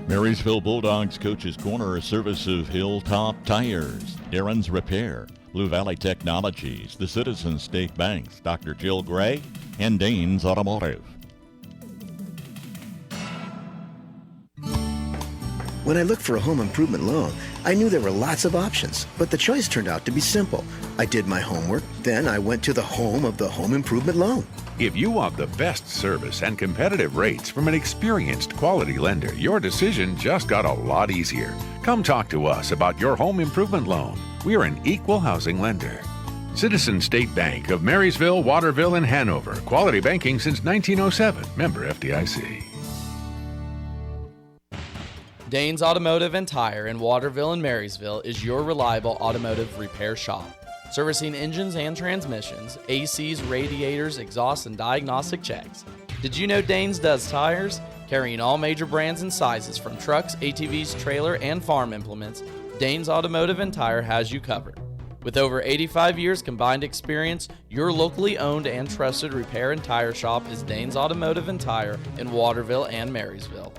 Marysville Bulldogs Coach's Corner, a service of Hilltop Tires, Darren's Repair, Blue Valley Technologies, the Citizens State Banks, Dr. Jill Gray, and Danes Automotive. When I looked for a home improvement loan, I knew there were lots of options, but the choice turned out to be simple. I did my homework, then I went to the home of the home improvement loan. If you want the best service and competitive rates from an experienced quality lender, your decision just got a lot easier. Come talk to us about your home improvement loan. We're an equal housing lender. Citizens State Bank of Marysville, Waterville, and Hanover. Quality banking since 1907. Member FDIC. Danes Automotive and Tire in Waterville and Marysville is your reliable automotive repair shop. Servicing engines and transmissions, ACs, radiators, exhaust, and diagnostic checks. Did you know Danes does tires? Carrying all major brands and sizes from trucks, ATVs, trailer, and farm implements, Danes Automotive and Tire has you covered. With over 85 years combined experience, your locally owned and trusted repair and tire shop is Danes Automotive and Tire in Waterville and Marysville.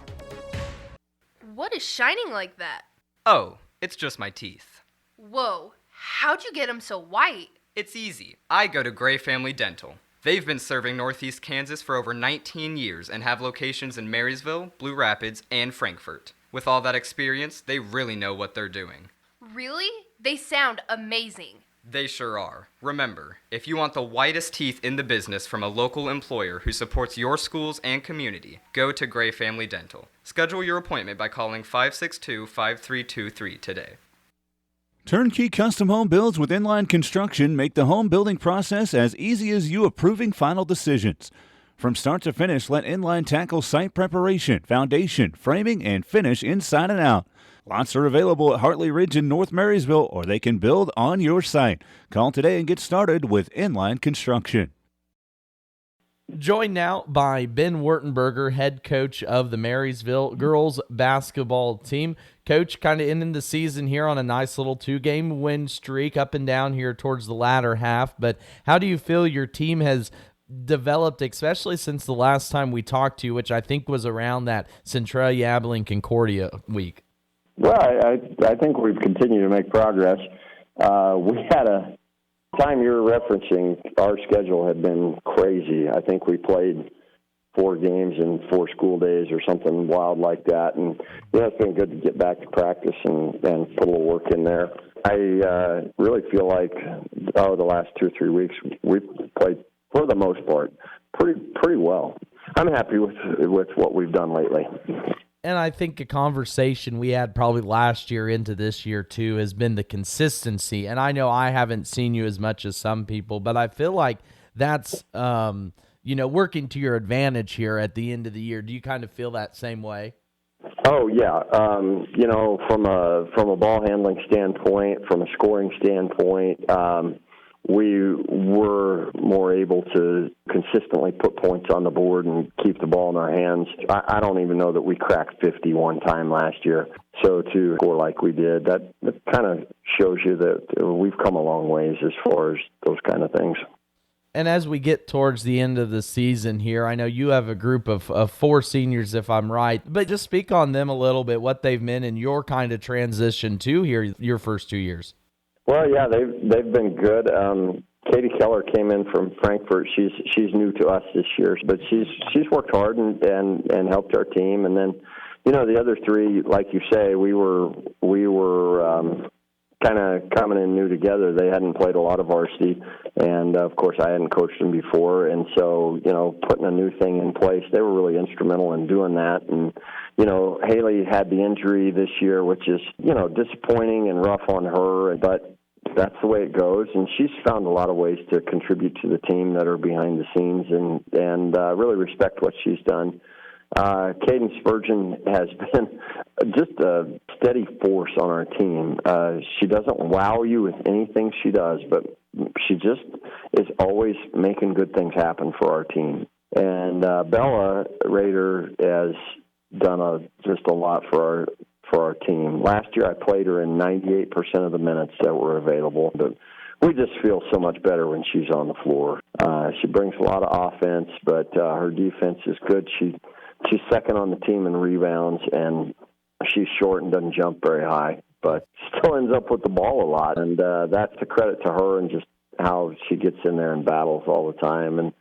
What is shining like that? Oh, it's just my teeth. Whoa, how'd you get them so white? It's easy. I go to Gray Family Dental. They've been serving Northeast Kansas for over 19 years and have locations in Marysville, Blue Rapids, and Frankfort. With all that experience, they really know what they're doing. Really? They sound amazing. They sure are. Remember, if you want the whitest teeth in the business from a local employer who supports your schools and community, go to Gray Family Dental. Schedule your appointment by calling 562-5323 today. Turnkey custom home builds with Inline Construction make the home building process as easy as you approving final decisions. From start to finish, let Inline tackle site preparation, foundation, framing, and finish inside and out. Lots are available at Hartley Ridge in North Marysville, or they can build on your site. Call today and get started with Inline Construction. Joined now by Ben Wurtenberger, head coach of the Marysville girls basketball team. Coach, kind of ending the season here on a nice little 2-game win streak up and down here towards the latter half. But how do you feel your team has developed, especially since the last time we talked to you, which I think was around that Centralia Abilene Concordia week? Well, I think we've continued to make progress. We had a time you're referencing, our schedule had been crazy. I think we played 4 games in 4 school days or something wild like that. And yeah, it's been good to get back to practice and put a little work in there. I really feel like the last 2 or 3 weeks we've played, for the most part, pretty well. I'm happy with what we've done lately. And I think a conversation we had probably last year into this year, too, has been the consistency. And I know I haven't seen you as much as some people, but I feel like that's, working to your advantage here at the end of the year. Do you kind of feel that same way? Oh, yeah. From a ball handling standpoint, from a scoring standpoint, we were more able to consistently put points on the board and keep the ball in our hands. I don't even know that we cracked 50 one time last year. So to score like we did, that kind of shows you that we've come a long ways as far as those kind of things. And as we get towards the end of the season here, I know you have a group of 4 seniors, if I'm right, but just speak on them a little bit, what they've meant in your kind of transition to here, your first 2 years. Well, yeah, they've been good. Katie Keller came in from Frankfurt. She's new to us this year, but she's worked hard and helped our team. And then, the other 3, like you say, we were kind of coming in new together. They hadn't played a lot of varsity, and of course I hadn't coached them before. And so, putting a new thing in place, they were really instrumental in doing that. And Haley had the injury this year, which is disappointing and rough on her, but that's the way it goes, and she's found a lot of ways to contribute to the team that are behind the scenes, and really respect what she's done. Caden Spurgeon has been just a steady force on our team. She doesn't wow you with anything she does, but she just is always making good things happen for our team. And Bella Rader has done just a lot for our team. Last year I played her in 98% of the minutes that were available, but we just feel so much better when she's on the floor. She brings a lot of offense, but her defense is good. She's second on the team in rebounds, and she's short and doesn't jump very high, but still ends up with the ball a lot. And that's a credit to her and just how she gets in there and battles all the time. And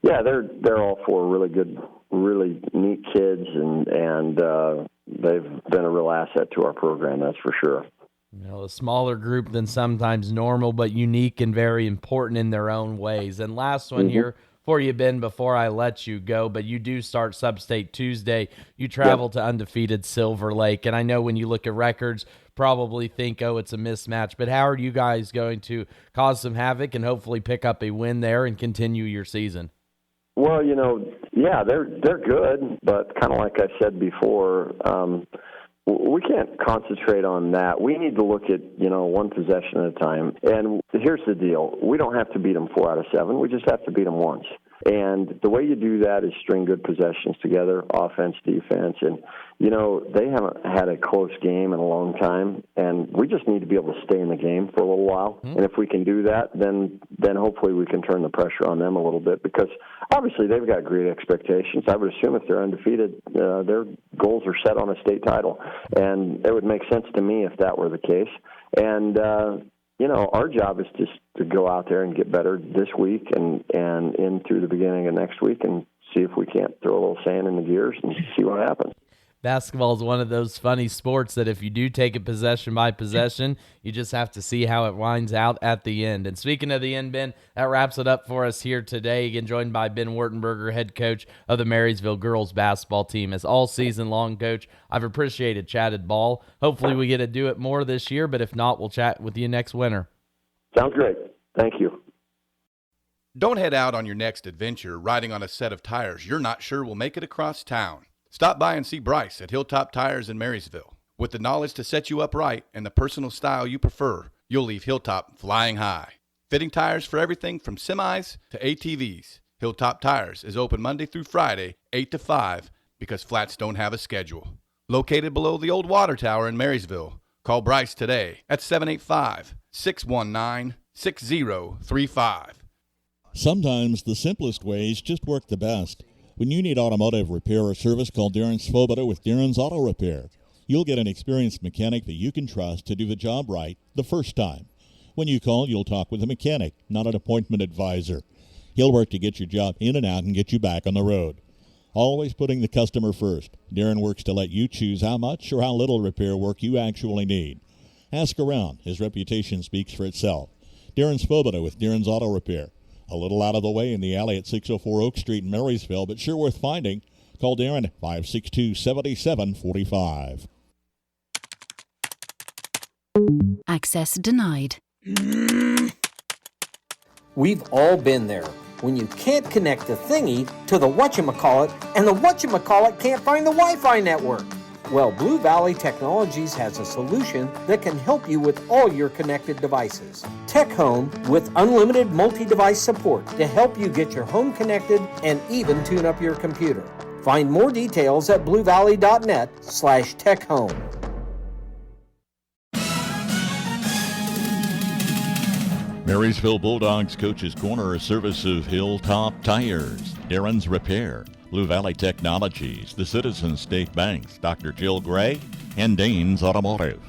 yeah, they're all four really good, really neat kids, and they've been a real asset to our program, that's for sure. You know, a smaller group than sometimes normal, but unique and very important in their own ways. And last one here for you, Ben, before I let you go, but you do start Sub-State Tuesday. You travel to undefeated Silver Lake, and I know when you look at records, probably think, oh, it's a mismatch. But how are you guys going to cause some havoc and hopefully pick up a win there and continue your season? Well, you know, yeah, they're good, but kind of like I said before, we can't concentrate on that. We need to look at, you know, one possession at a time. And here's the deal. We don't have to beat them 4 out of 7. We just have to beat them once. And the way you do that is string good possessions together, offense, defense. And, you know, they haven't had a close game in a long time, and we just need to be able to stay in the game for a little while. And if we can do that, then hopefully we can turn the pressure on them a little bit, because obviously they've got great expectations. I would assume if they're undefeated, their goals are set on a state title. And it would make sense to me if that were the case. And, you know, our job is just to go out there and get better this week and in through the beginning of next week and see if we can't throw a little sand in the gears and see what happens. Basketball is one of those funny sports that if you do take it possession by possession, you just have to see how it winds out at the end. And speaking of the end, Ben, that wraps it up for us here today. Again, joined by Ben Wertenberger, head coach of the Marysville girls basketball team. As all season long, Coach, I've appreciated chatted ball. Hopefully we get to do it more this year, but if not, we'll chat with you next winter. Sounds great. Thank you. Don't head out on your next adventure riding on a set of tires you're not sure will make it across town. Stop by and see Bryce at Hilltop Tires in Marysville. With the knowledge to set you up right and the personal style you prefer, you'll leave Hilltop flying high. Fitting tires for everything from semis to ATVs. Hilltop Tires is open Monday through Friday, 8 to 5, because flats don't have a schedule. Located below the old water tower in Marysville, call Bryce today at 785-619-6035. Sometimes the simplest ways just work the best. When you need automotive repair or service, call Darren Svoboda with Darren's Auto Repair. You'll get an experienced mechanic that you can trust to do the job right the first time. When you call, you'll talk with a mechanic, not an appointment advisor. He'll work to get your job in and out and get you back on the road. Always putting the customer first. Darren works to let you choose how much or how little repair work you actually need. Ask around. His reputation speaks for itself. Darren Svoboda with Darren's Auto Repair. A little out of the way in the alley at 604 Oak Street in Marysville, but sure worth finding. Call Darren at 562-7745. Access denied. We've all been there. When you can't connect the thingy to the whatchamacallit, and the whatchamacallit can't find the Wi-Fi network. Well, Blue Valley Technologies has a solution that can help you with all your connected devices. Tech Home with unlimited multi-device support to help you get your home connected and even tune up your computer. Find more details at bluevalley.net/techhome. Marysville Bulldogs Coach's Corner, a service of Hilltop Tires, Darren's Repair, Blue Valley Technologies, the Citizens State Banks, Dr. Jill Gray, and Dane's Automotive.